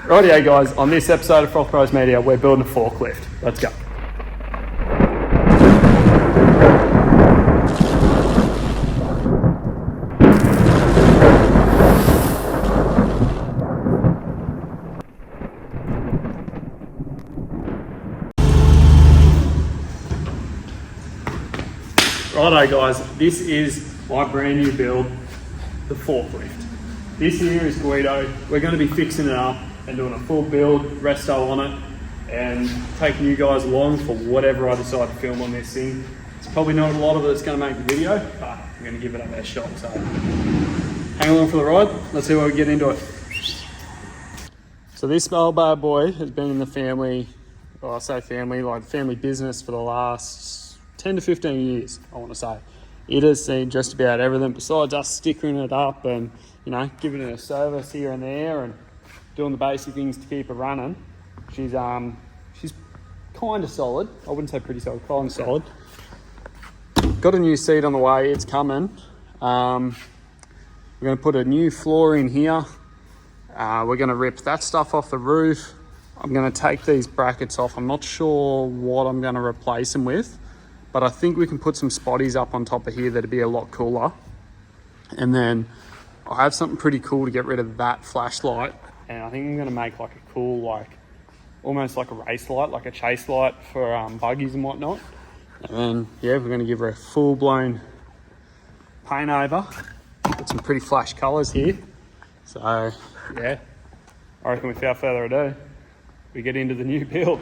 Rightio guys, on this episode of FROTHIN Media, we're building a forklift. Let's go. Righto guys, this is my brand new build, the forklift. This here is Guido. We're going to be fixing it up and doing a full build, resto on it, and taking you guys along for whatever I decide to film on this thing. It's probably not a lot of it that's going to make the video, but I'm going to give it our best shot. So hang along for the ride. Let's see where we get into it. So this old bad boy has been in the family, well, I say family, like family business for the last 10 to 15 years, I want to say. It has seen just about everything besides us stickering it up and, you know, giving it a service here and there and doing the basic things to keep it running. She's kind of solid. I wouldn't say pretty solid, kind of solid. Got a new seat on the way, it's coming. We're going to put a new floor in here. We're going to rip that stuff off the roof. I'm going to take these brackets off. I'm not sure what I'm going to replace them with, but I think we can put some spotties up on top of here that'd be a lot cooler. And then I have something pretty cool to get rid of that flashlight. And I think I'm going to make like a cool, like almost like a race light, like a chase light for buggies and whatnot. And then, yeah, we're going to give her a full-blown paint over. Got some pretty flash colours here. So, yeah, I reckon without further ado, we get into the new build.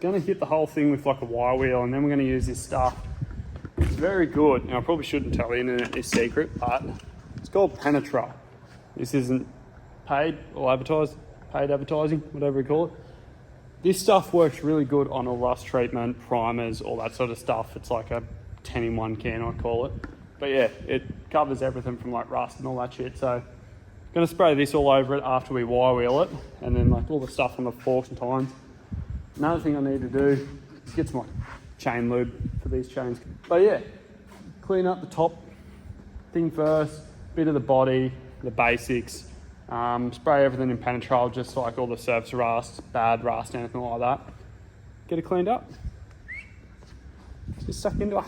Going to hit the whole thing with like a wire wheel, and then we're going to use this stuff. It's very good. Now I probably shouldn't tell the internet this secret, but it's called Penetra. This isn't paid or advertised, paid advertising, whatever we call it. This stuff works really good on a rust treatment, primers, all that sort of stuff. It's like a 10-in-1 can, I call it. But yeah, it covers everything from like rust and all that shit. So I'm going to spray this all over it after we wire wheel it, and then like all the stuff on the forks and tines. Another thing I need to do is get some chain lube for these chains. But yeah, clean up the top thing first, bit of the body, the basics, spray everything in Penetrol, just like all the surface rust, bad rust, anything like that. Get it cleaned up. Just suck into it.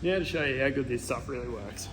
Now to show you how good this stuff really works.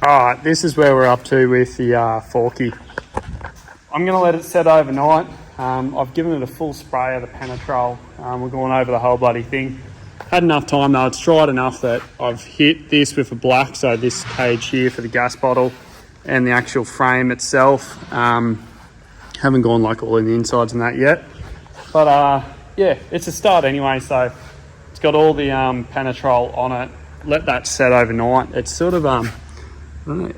Alright, this is where we're up to with the Forky. I'm going to let it set overnight. I've given it a full spray of the Penetrol. We're going over the whole bloody thing. Had enough time though, it's dried enough that I've hit this with a black, so this cage here for the gas bottle and the actual frame itself. Haven't gone like all in the insides and that yet. But yeah, it's a start anyway, so it's got all the Penetrol on it. Let that set overnight. It's sort of, I don't know,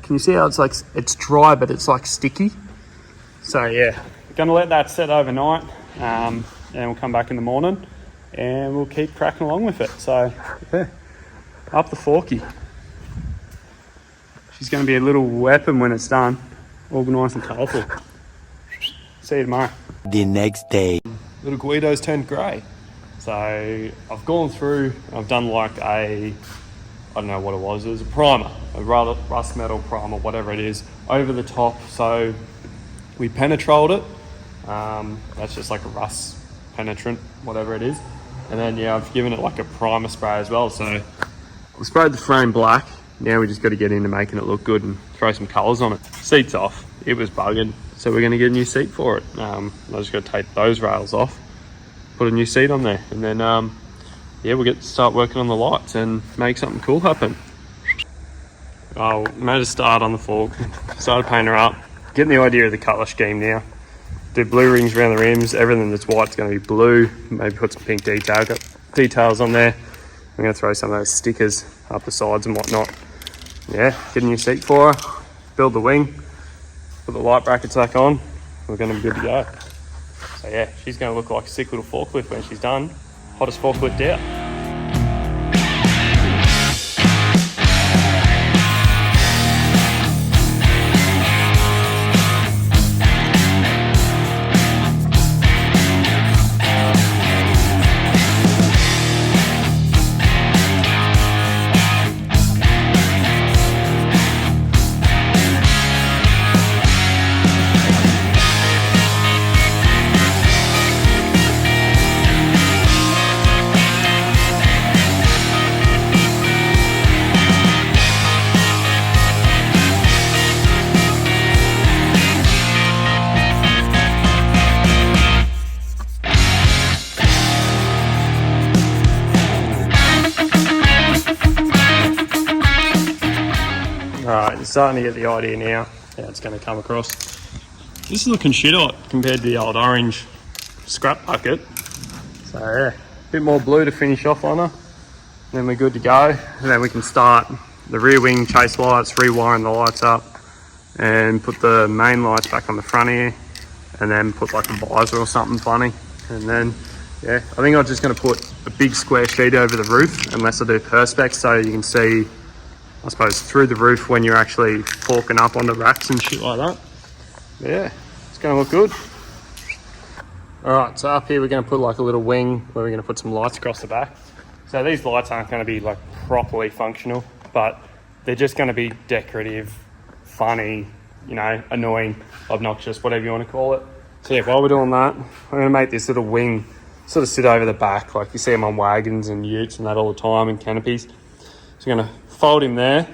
can you see how it's like, it's dry but it's like sticky? So yeah, gonna let that set overnight, and we'll come back in the morning and we'll keep cracking along with it. So yeah, up the Forky. She's gonna be a little weapon when it's done, organised and colourful. See you tomorrow. The next day. Little Guido's turned grey. So I've gone through, I've done like a, I don't know what it was a primer, a rust metal primer, whatever it is, over the top. So we penetroled it. That's just like a rust penetrant, whatever it is. And then yeah, I've given it like a primer spray as well. So we sprayed the frame black. Now we just got to get into making it look good and throw some colours on it. Seat's off. It was buggered. So we're going to get a new seat for it. I just got to take those rails off, put a new seat on there, and then yeah, we'll get to start working on the lights and make something cool happen. Oh, made a start on the fork, started painting her up, getting the idea of the colour scheme now. Do blue rings around the rims, everything that's white is going to be blue, maybe put some pink details on there. I'm going to throw some of those stickers up the sides and whatnot. Yeah, get a new seat for her, build the wing, put the light brackets back on, we're going to be good to go. So yeah, she's going to look like a sick little forklift when she's done. Hottest forklift out. Alright, you're starting to get the idea now how it's going to come across. This is looking shit hot compared to the old orange scrap bucket. So yeah, a bit more blue to finish off on her. Then we're good to go. And then we can start the rear wing chase lights, rewiring the lights up, and put the main lights back on the front here, and then put like a visor or something funny. And then yeah, I think I'm just going to put a big square sheet over the roof, unless I do perspex, so you can see, I suppose, through the roof when you're actually forking up on the racks and shit like that. But yeah, it's going to look good. Alright, so up here we're going to put like a little wing where we're going to put some lights across the back. So these lights aren't going to be like properly functional, but they're just going to be decorative, funny, you know, annoying, obnoxious, whatever you want to call it. So yeah, while we're doing that, I'm going to make this little wing sort of sit over the back, like you see them on wagons and utes and that all the time, and canopies. So I'm going to fold him there,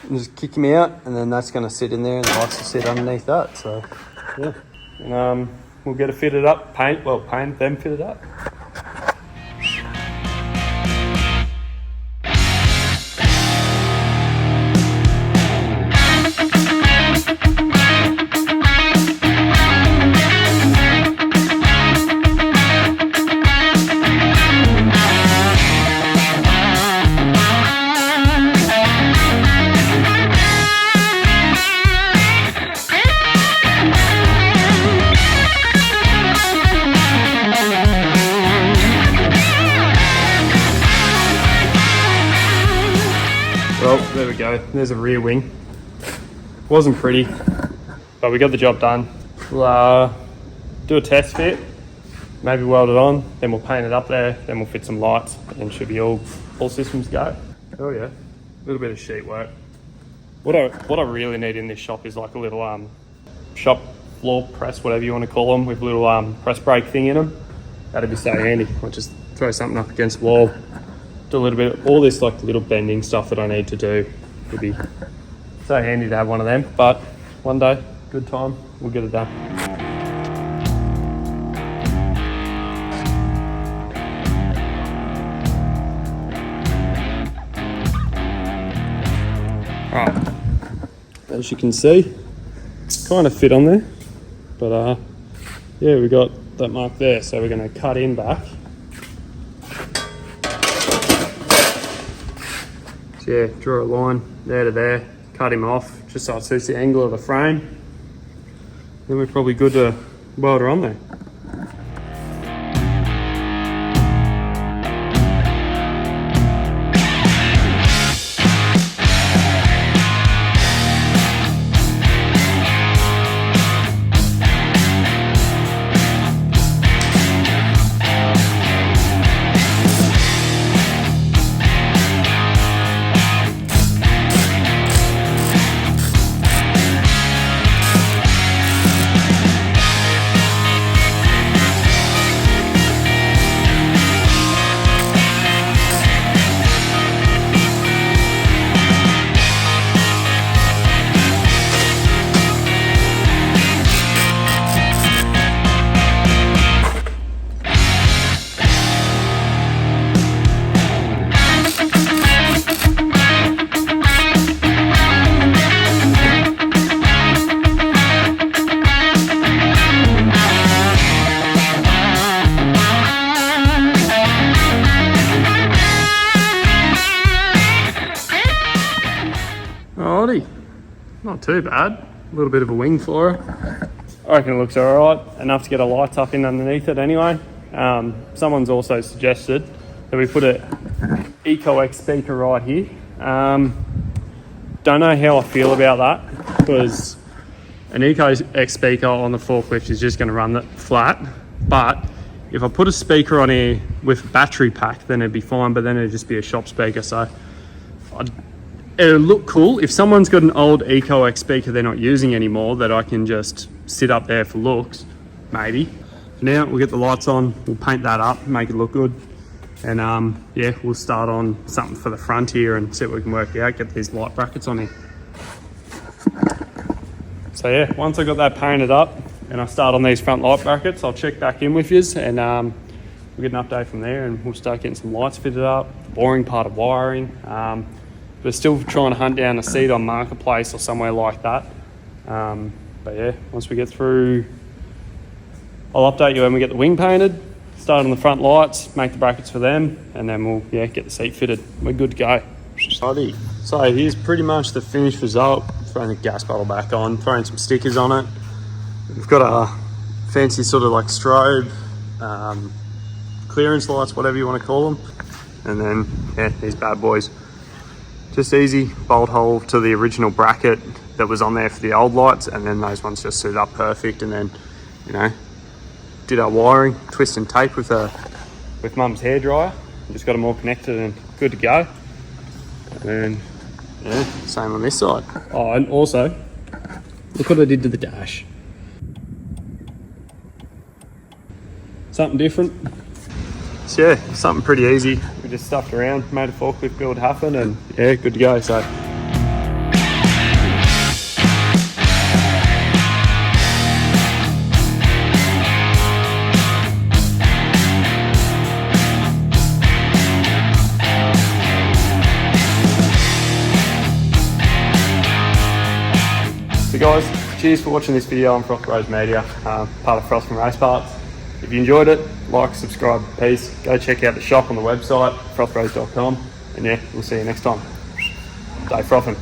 and just kick him out, and then that's going to sit in there and the lights will sit underneath that. So yeah, and we'll get it fitted up, paint them fitted up. Well, there we go. There's a rear wing. Wasn't pretty, but we got the job done. We'll do a test fit, maybe weld it on, then we'll paint it up there, then we'll fit some lights, and should be all systems go. Oh yeah, a little bit of sheet work. What I really need in this shop is like a little shop floor press, whatever you want to call them, with a little press brake thing in them. That'd be so handy. I'll just throw something up against the wall, do a little bit of all this like little bending stuff that I need to do. It'd be so handy to have one of them, but one day, good time, we'll get it done. Alright, as you can see, kind of fit on there, but yeah, we got that mark there, so we're going to cut in back. So yeah, draw a line there to there, cut him off just so it suits the angle of the frame. Then we're probably good to weld her on there. Alrighty, not too bad. A little bit of a wing for her. I reckon it looks alright, enough to get her lights up in underneath it anyway. Someone's also suggested that we put an EcoX speaker right here. Don't know how I feel about that, because an EcoX speaker on the forklift is just going to run that flat, but if I put a speaker on here with a battery pack, then it'd be fine, but then it'd just be a shop speaker, so it'll look cool. If someone's got an old EcoX speaker they're not using anymore that I can just sit up there for looks, maybe. For now, we'll get the lights on, we'll paint that up, make it look good, and yeah, we'll start on something for the front here and see what we can work out, get these light brackets on here. So yeah, once I got that painted up and I start on these front light brackets, I'll check back in with yous, and we'll get an update from there, and we'll start getting some lights fitted up, the boring part of wiring. We're still trying to hunt down a seat on Marketplace or somewhere like that. But yeah, once we get through, I'll update you when we get the wing painted, start on the front lights, make the brackets for them, and then we'll get the seat fitted. We're good to go. Righty. So here's pretty much the finished result. Throwing the gas bottle back on, throwing some stickers on it. We've got a fancy sort of like strobe, clearance lights, whatever you want to call them. And then yeah, these bad boys. Just easy bolt hole to the original bracket that was on there for the old lights, and then those ones just suit up perfect. And then, you know, did our wiring, twist and tape with Mum's hairdryer. Just got them all connected and good to go. And yeah, same on this side. Oh, and also, look what I did to the dash. Something different. So yeah, something pretty easy. We just stuffed around, made a forklift build happen, and yeah, good to go. So guys, cheers for watching this video on Froth Rose Media, part of FROTHIN Race Parts. If you enjoyed it, like, subscribe, peace. Go check out the shop on the website, frothrose.com, and yeah, we'll see you next time. Stay frothing.